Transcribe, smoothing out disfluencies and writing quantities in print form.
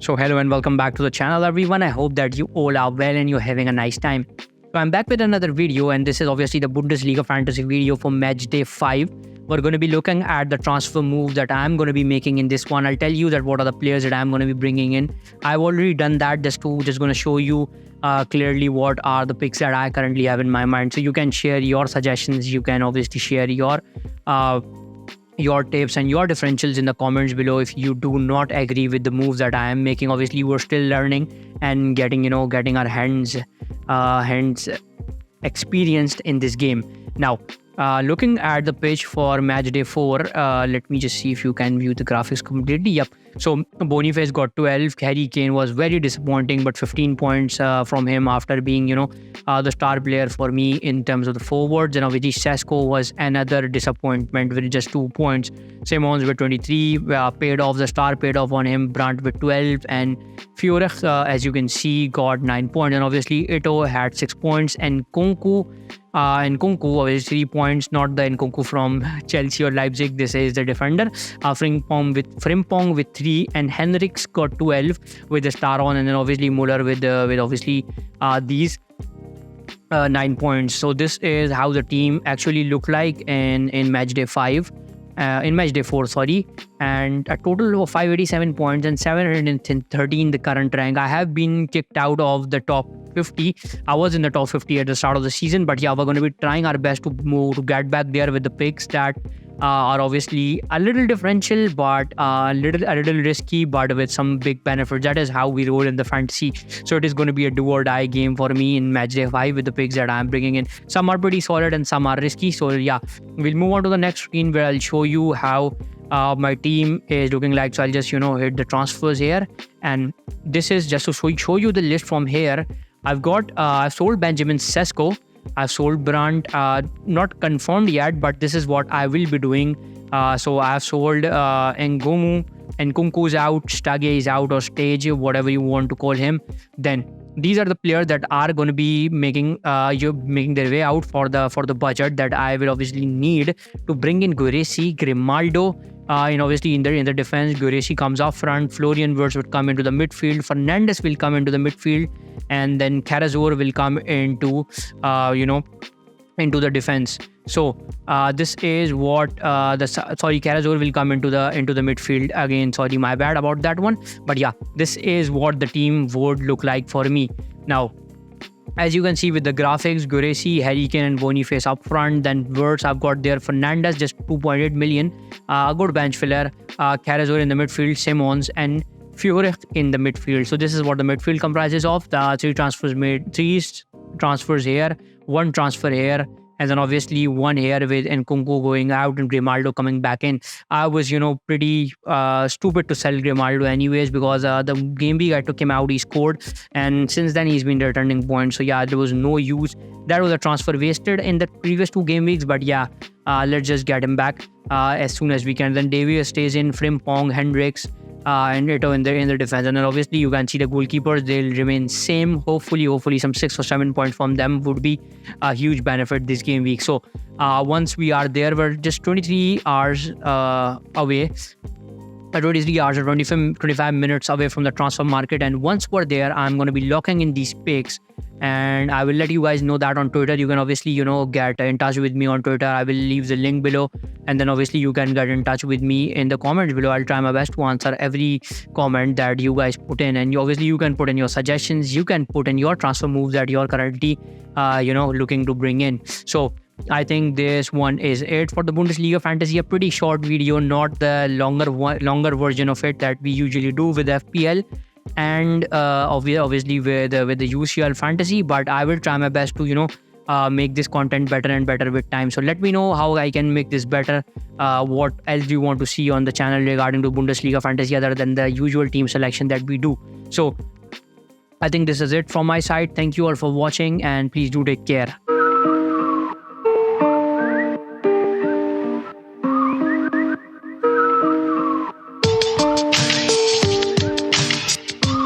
So hello and welcome back to the channel, everyone. I hope that you all are well and you're having a nice time. So I'm back with another video, and this is obviously the Bundesliga fantasy video for match day 5. We're going to be looking at the transfer move that I'm going to be making in this one. I'll tell you that what are the players that I'm going to be bringing in. I've already done that, just going to show you clearly what are the picks that I currently have in my mind. So you can share your suggestions. You can obviously share your tips and your differentials in the comments below if you do not agree with the moves that I am making. Obviously, we're still learning and getting our hands experienced in this game. Now, looking at the pitch for match day 4, let me just see if you can view the graphics completely. Yep. So Boniface got 12. Harry Kane was very disappointing, but 15 points from him after being, the star player for me in terms of the forwards. And obviously Sesko was another disappointment with just 2 points. Simons with 23, paid off on him. Brandt with 12, and Furich, as you can see, got 9 points. And obviously Ito had 6 points, and Nkunku obviously 3 points, not the Nkunku from Chelsea or Leipzig. This is the defender. Frimpong with 3, and Henriks got 12 with the star on, and then obviously Muller with obviously these 9 points. So this is how the team actually looked like in match day 5. In match day 4, and a total of 587 points and 713 the current rank. I have been kicked out of the top 50. I was in the top 50 at the start of the season, but yeah, we're going to be trying our best to get back there with the picks that are obviously a little differential, but a little risky, but with some big benefits. That is how we roll in the fantasy. So it is going to be a do or die game for me in match day 5 with the picks that I'm bringing in. Some are pretty solid and some are risky. So yeah, we'll move on to the next screen where I'll show you how my team is looking like. So I'll just hit the transfers here, and this is just to show you the list from here. I've sold Benjamin Sesko. I've sold Brandt, not confirmed yet, but this is what I will be doing. So I've sold Nkunku is out, Stage is out, or Stage, whatever you want to call him. Then these are the players that are going to be making their way out for the budget that I will obviously need to bring in. Guirassy, Grimaldo, and obviously in the defense, Guirassy comes up front. Florian Wirtz would come into the midfield. Fernandes will come into the midfield, and then Carrasco will come into into the defense. So this is what Carrasco will come into the midfield again. Sorry, my bad about that one. But yeah, this is what the team would look like for me. Now, as you can see with the graphics, Guirassy, Harry Kane and Boniface up front. Then Wirtz, I've got there. Fernandes, just 2.8 million. Good bench filler. Carrasco in the midfield. Simons and Furich in the midfield. So this is what the midfield comprises of. The 3 transfers made. 3 transfers here. 1 transfer here. And then obviously 1 here with Nkunku going out and Grimaldo coming back in. I was, pretty stupid to sell Grimaldo anyways, because the game week I took him out, he scored. And since then, he's been returning points. So yeah, there was no use. That was a transfer wasted in the previous 2 game weeks. But yeah, let's just get him back as soon as we can. Then Davies stays in, Frimpong, Henriks, and Ito in the defense. And then obviously you can see the goalkeepers, they'll remain same. Hopefully some 6 or 7 points from them would be a huge benefit this game week. So once we are there, we're just 23 hours away. 23 hours or 25 minutes away from the transfer market. And once we're there, I'm going to be locking in these picks, and I will let you guys know that on Twitter. You can obviously get in touch with me on Twitter. I will leave the link below, and then obviously you can get in touch with me in the comments below. I'll try my best to answer every comment that you guys put in, and you can put in your suggestions. You can put in your transfer moves that you're currently looking to bring in. So I think this one is it for the Bundesliga fantasy. A pretty short video, not the longer version of it that we usually do with FPL and obviously with the UCL fantasy. But I will try my best to make this content better and better with time. So let me know how I can make this better. What else do you want to see on the channel regarding to Bundesliga fantasy other than the usual team selection that we do? So I think this is it from my side. Thank you all for watching, and please do take care.